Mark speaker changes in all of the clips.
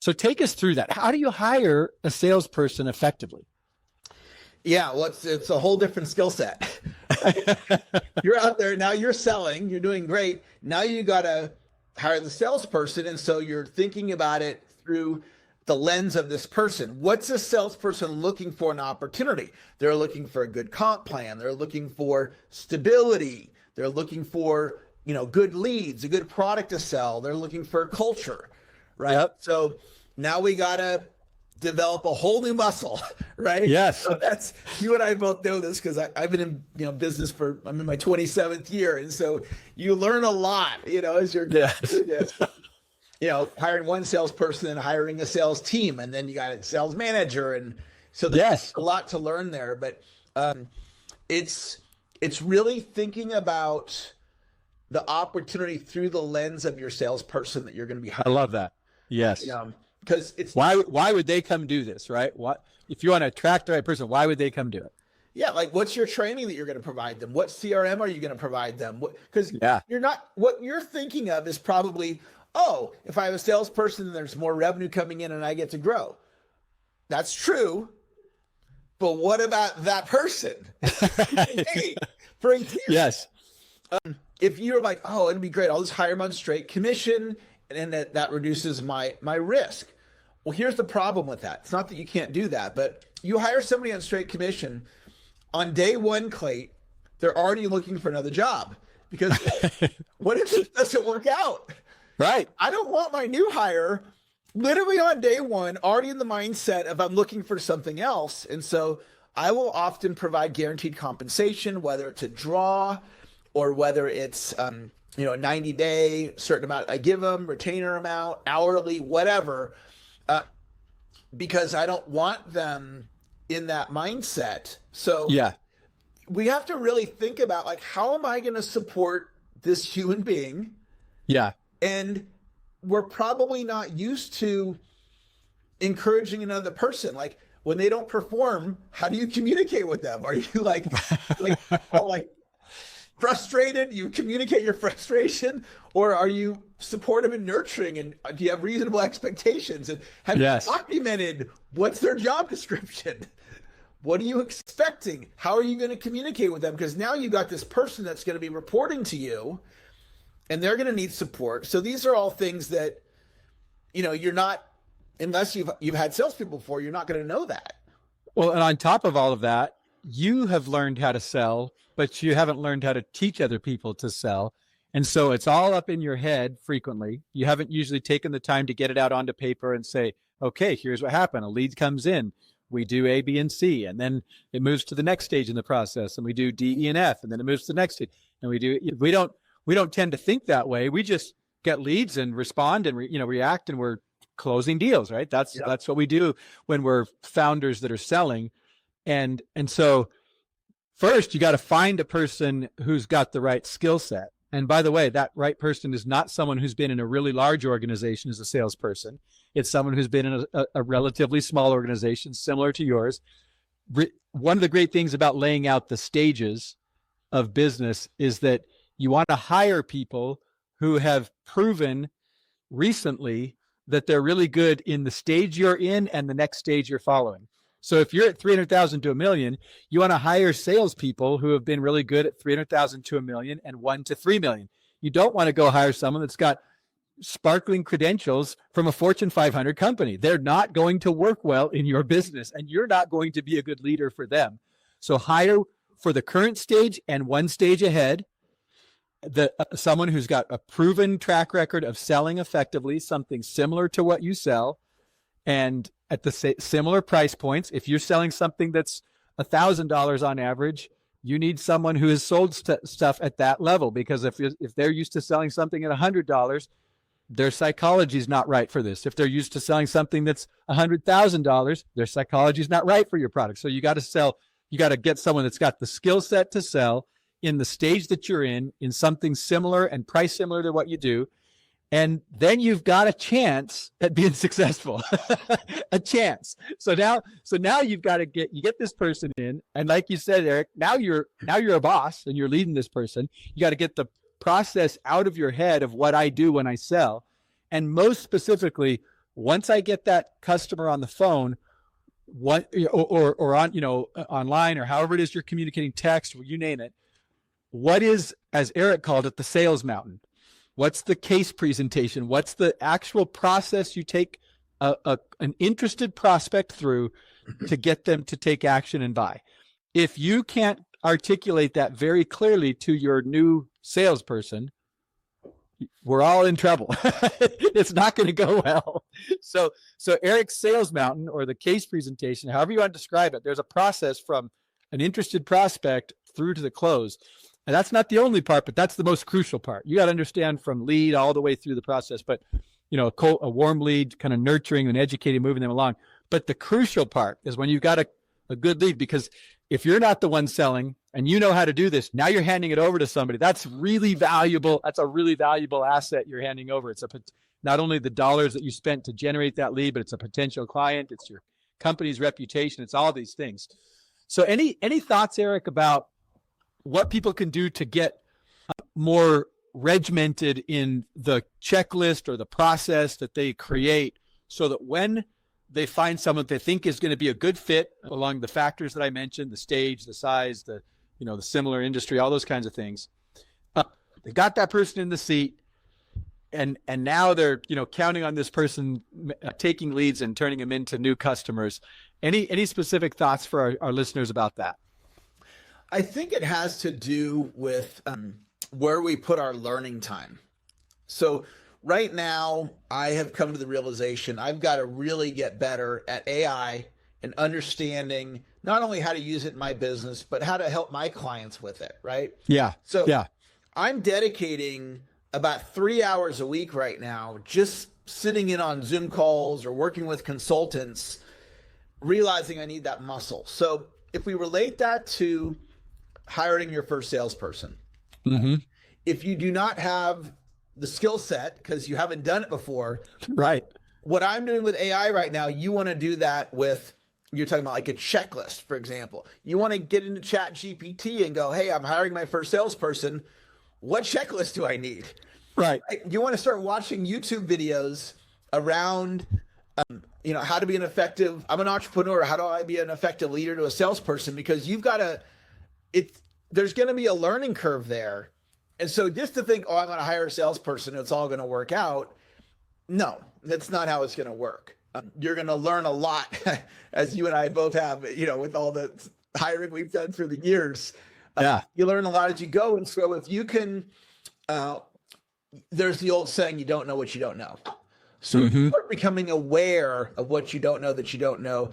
Speaker 1: So take us through that. How do you hire a salesperson effectively?
Speaker 2: Yeah, well, it's a whole different skill set. You're out there now, you're selling, you're doing great. Now you got to hire the salesperson. And so you're thinking about it through the lens of this person. What's a salesperson looking for in an opportunity? They're looking for a good comp plan. They're looking for stability. They're looking for, good leads, a good product to sell. They're looking for culture, right?
Speaker 1: Yep.
Speaker 2: So now we got to develop a whole new muscle, right?
Speaker 1: Yes.
Speaker 2: So that's, you and I both know this because I've been in business I'm in my 27th year. And so you learn a lot, as you're hiring one salesperson and hiring a sales team, and then you got a sales manager. And so there's a lot to learn there, but it's really thinking about the opportunity through the lens of your salesperson that you're going to be hiring.
Speaker 1: I love that. Yes.
Speaker 2: Because it's
Speaker 1: why would they come do this, right? What if you want to attract the right person? Why would they come do it?
Speaker 2: Yeah, like what's your training that you're going to provide them? What CRM are you going to provide them? Because you're not, what you're thinking of is probably, oh, if I have a salesperson, there's more revenue coming in and I get to grow. That's true, but what about that person? Hey,
Speaker 1: yes.
Speaker 2: If you're like, oh, it'd be great, I'll just hire them on straight commission, and then that reduces my risk. Well, here's the problem with that. It's not that you can't do that, but you hire somebody on straight commission on day one, Clay, they're already looking for another job because what if it doesn't work out?
Speaker 1: Right.
Speaker 2: I don't want my new hire literally on day one, already in the mindset of I'm looking for something else. And so I will often provide guaranteed compensation, whether it's a draw or whether it's, a 90-day certain amount I give them, retainer amount, hourly, whatever, because I don't want them in that mindset. So we have to really think about, like, how am I going to support this human being?
Speaker 1: Yeah.
Speaker 2: And we're probably not used to encouraging another person. Like, when they don't perform, how do you communicate with them? Are you like frustrated? You communicate your frustration, or are you supportive and nurturing? And do you have reasonable expectations? And have you documented what's their job description? What are you expecting? How are you going to communicate with them? Because now you've got this person that's going to be reporting to you, and they're going to need support. So these are all things that, you're not, unless you've had salespeople before, you're not going to know that.
Speaker 1: Well, and on top of all of that, you have learned how to sell, but you haven't learned how to teach other people to sell. And so it's all up in your head frequently. You haven't usually taken the time to get it out onto paper and say, okay, here's what happened. A lead comes in. We do A, B, and C, and then it moves to the next stage in the process, and we do D, E, and F, and then it moves to the next stage. And we don't tend to think that way. We just get leads and respond and react, and we're closing deals, right? That's what we do when we're founders that are selling. And so first you got to find a person who's got the right skill set. And by the way, that right person is not someone who's been in a really large organization as a salesperson. It's someone who's been in a relatively small organization similar to yours. One of the great things about laying out the stages of business is that you want to hire people who have proven recently that they're really good in the stage you're in and the next stage you're following. So if you're at 300,000 to $1 million, you want to hire salespeople who have been really good at 300,000 to $1 million and 1 to 3 million. You don't want to go hire someone that's got sparkling credentials from a Fortune 500 company. They're not going to work well in your business, and you're not going to be a good leader for them. So hire for the current stage and one stage ahead, someone who's got a proven track record of selling effectively, something similar to what you sell, and at the similar price points. If you're selling something that's $1,000 on average, you need someone who has sold stuff at that level, because if they're used to selling something at $100, their psychology is not right for this. If they're used to selling something that's $100,000, their psychology is not right for your product. So you got to get someone that's got the skill set to sell in the stage that you're in something similar and price similar to what you do. And then you've got a chance at being successful, a chance. So now you get this person in, and like you said, Eric, now you're a boss and you're leading this person. You got to get the process out of your head of what I do when I sell. And most specifically, once I get that customer on the phone, what or on, online, or however it is you're communicating, text, or you name it, what is, as Eric called it, the sales mountain? What's the case presentation? What's the actual process you take an interested prospect through to get them to take action and buy? If you can't articulate that very clearly to your new salesperson, we're all in trouble. It's not going to go well. So Eric's sales mountain, or the case presentation, however you want to describe it, there's a process from an interested prospect through to the close. And that's not the only part, but that's the most crucial part. You got to understand from lead all the way through the process. But, a warm lead, kind of nurturing and educating, moving them along. But the crucial part is when you've got a good lead, because if you're not the one selling and you know how to do this, now you're handing it over to somebody. That's really valuable. That's a really valuable asset you're handing over. It's not only the dollars that you spent to generate that lead, but it's a potential client. It's your company's reputation. It's all these things. So any thoughts, Eric, about what people can do to get more regimented in the checklist or the process that they create, so that when they find someone they think is going to be a good fit along the factors that I mentioned, the stage, the size, the similar industry, all those kinds of things, they got that person in the seat, and now they're, counting on this person taking leads and turning them into new customers. Any specific thoughts for our listeners about that?
Speaker 2: I think it has to do with where we put our learning time. So right now, I have come to the realization I've got to really get better at AI and understanding not only how to use it in my business, but how to help my clients with it, right?
Speaker 1: Yeah.
Speaker 2: So
Speaker 1: yeah.
Speaker 2: I'm dedicating about 3 hours a week right now, just sitting in on Zoom calls or working with consultants, realizing I need that muscle. So if we relate that to hiring your first salesperson, if you do not have the skill set because you haven't done it before,
Speaker 1: right?
Speaker 2: What I'm doing with AI right now, you want to do that with, you're talking about like a checklist, for example. You want to get into Chat GPT and go, hey, I'm hiring my first salesperson. What checklist do I need?
Speaker 1: Right.
Speaker 2: You want to start watching YouTube videos around, how to be an effective, I'm an entrepreneur. How do I be an effective leader to a salesperson? Because you've got to, there's going to be a learning curve there. And so just to think, I'm going to hire a salesperson, it's all going to work out. No, that's not how it's going to work. You're going to learn a lot, as you and I both have, with all the hiring we've done through the years. You learn a lot as you go. And so if you can, there's the old saying, you don't know what you don't know. So if you start becoming aware of what you don't know that you don't know,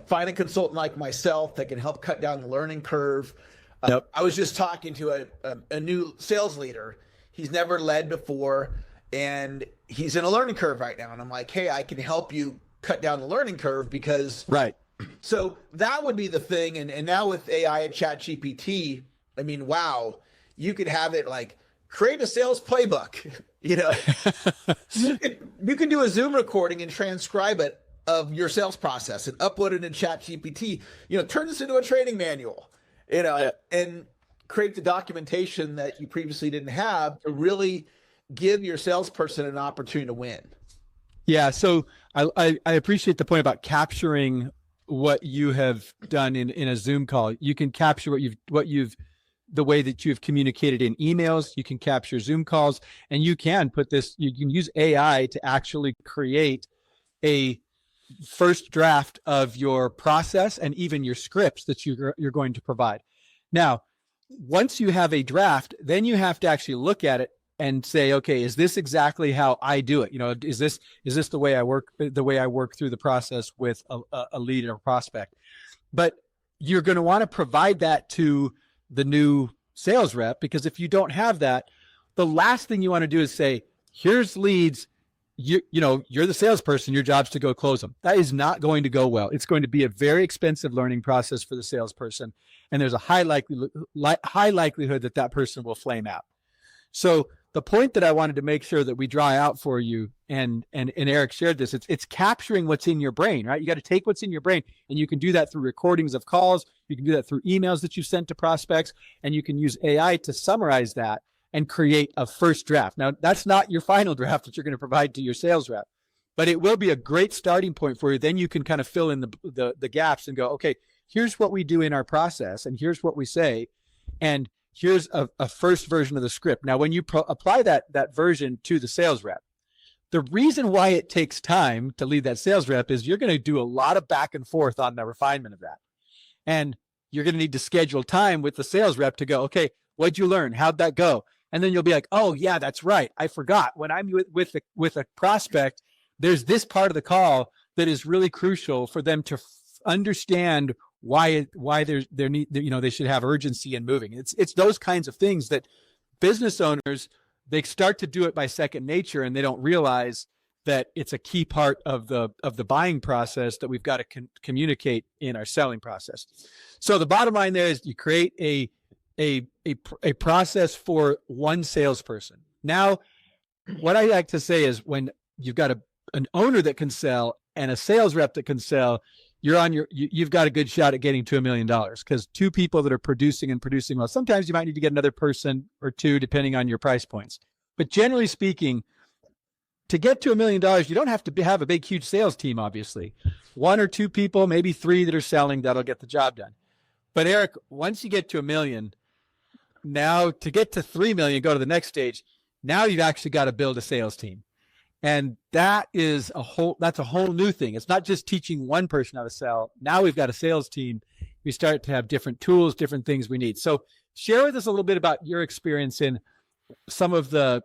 Speaker 2: find a consultant like myself that can help cut down the learning curve. I was just talking to a new sales leader. He's never led before, and he's in a learning curve right now. And I'm like, hey, I can help you cut down the learning curve because.
Speaker 1: Right.
Speaker 2: So that would be the thing. And now with AI and Chat GPT, wow, you could have it like create a sales playbook. You can do a Zoom recording and transcribe it of your sales process and upload it in Chat GPT. Turn this into a training manual. And create the documentation that you previously didn't have to really give your salesperson an opportunity to win. Yeah.
Speaker 1: So I appreciate the point about capturing what you have done in a Zoom call. You can capture the way that you've communicated in emails. You can capture Zoom calls, and you can use AI to actually create a first draft of your process and even your scripts that you're going to provide. Now, once you have a draft, then you have to actually look at it and say, okay, is this exactly how I do it? Is this the way I work through the process with a lead or a prospect? But you're going to want to provide that to the new sales rep, because if you don't have that, the last thing you want to do is say, here's leads. You're the salesperson. Your job's to go close them. That is not going to go well. It's going to be a very expensive learning process for the salesperson, and there's a high likelihood that person will flame out. So the point that I wanted to make sure that we draw out for you, and Eric shared this, it's capturing what's in your brain, right? You got to take what's in your brain, and you can do that through recordings of calls. You can do that through emails that you've sent to prospects, and you can use AI to summarize that and create a first draft. Now, that's not your final draft that you're going to provide to your sales rep, but it will be a great starting point for you. Then you can kind of fill in the gaps and go, okay, here's what we do in our process, and here's what we say, and here's a first version of the script. Now, when you apply that version to the sales rep, the reason why it takes time to lead that sales rep is you're going to do a lot of back and forth on the refinement of that. And you're going to need to schedule time with the sales rep to go, okay, what'd you learn? How'd that go? And then you'll be like, oh yeah, that's right. I forgot. When I'm with a prospect, there's this part of the call that is really crucial for them to understand why they should have urgency in moving. It's those kinds of things that business owners, they start to do it by second nature, and they don't realize that it's a key part of the buying process that we've got to communicate in our selling process. So the bottom line there is you create a process for one salesperson. Now, what I like to say is when you've got an owner that can sell and a sales rep that can sell, you've got a good shot at getting to $1 million, because two people that are producing well, sometimes you might need to get another person or two depending on your price points. But generally speaking, to get to $1 million, you don't have to have a big, huge sales team, obviously. One or two people, maybe three that are selling, that'll get the job done. But Eric, once you get to $1 million, now to get to 3 million, go to the next stage. Now you've actually got to build a sales team. And that's a whole new thing. It's not just teaching one person how to sell. Now we've got a sales team. We start to have different tools, different things we need. So share with us a little bit about your experience in some of the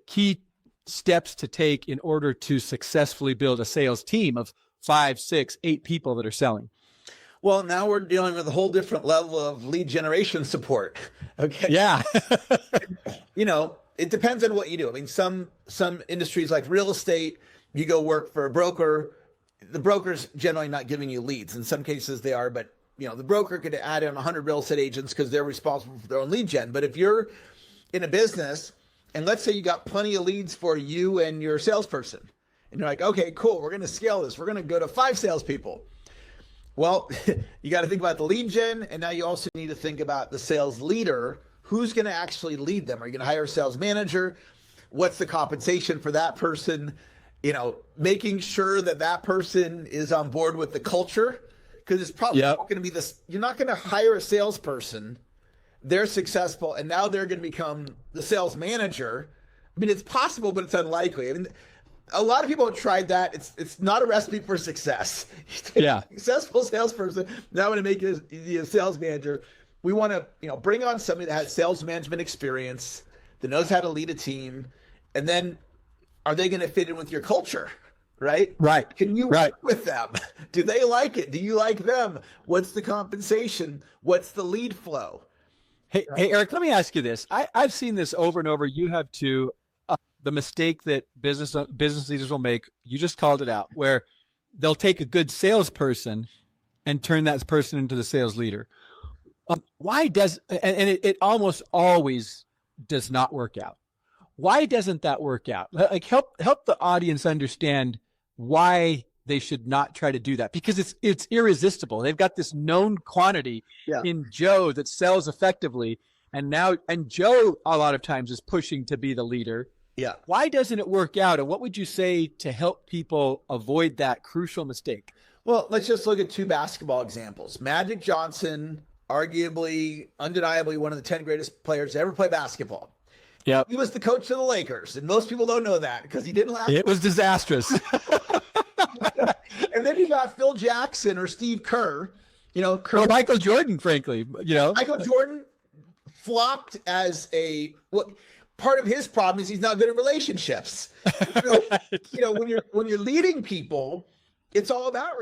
Speaker 1: key steps to take in order to successfully build a sales team of 5, 6, 8 people that are selling.
Speaker 2: Well, now we're dealing with a whole different level of lead generation support. Okay.
Speaker 1: Yeah.
Speaker 2: It depends on what you do. I mean, some industries like real estate, you go work for a broker. The broker's generally not giving you leads. In some cases they are, but the broker could add in 100 real estate agents because they're responsible for their own lead gen. But if you're in a business and let's say you got plenty of leads for you and your salesperson, and you're like, okay, cool, we're going to scale this. We're going to go to 5 salespeople. Well, you got to think about the lead gen, and now you also need to think about the sales leader. Who's going to actually lead them? Are you going to hire a sales manager? What's the compensation for that person? Making sure that person is on board with the culture, because it's probably not going to be this. You're not going to hire a salesperson. They're successful, and now they're going to become the sales manager. I mean, it's possible, but it's unlikely. I mean, a lot of people have tried that. It's not a recipe for success.
Speaker 1: Yeah.
Speaker 2: Successful salesperson. Now I'm going to make you a sales manager. We want to, bring on somebody that has sales management experience, that knows how to lead a team, and then are they going to fit in with your culture? Right?
Speaker 1: Right.
Speaker 2: Can you work with them? Do they like it? Do you like them? What's the compensation? What's the lead flow?
Speaker 1: Hey, Eric, let me ask you this. I've seen this over and over. You have too. The mistake that business leaders will make, you just called it out, where they'll take a good salesperson and turn that person into the sales leader. It almost always does not work out. Why doesn't that work out? Like help the audience understand why they should not try to do that, because it's irresistible. They've got this known quantity in Joe that sells effectively, and Joe a lot of times is pushing to be the leader.
Speaker 2: Yeah.
Speaker 1: Why doesn't it work out? And what would you say to help people avoid that crucial mistake?
Speaker 2: Well, let's just look at 2 basketball examples. Magic Johnson, arguably, undeniably one of the 10 greatest players to ever play basketball.
Speaker 1: Yeah.
Speaker 2: He was the coach of the Lakers, and most people don't know that because he didn't last.
Speaker 1: It was disastrous.
Speaker 2: And then you got Phil Jackson or Steve Kerr.
Speaker 1: Or Michael Jordan, frankly.
Speaker 2: Michael Jordan flopped as part of his problem is he's not good at relationships. When you're leading people, it's all about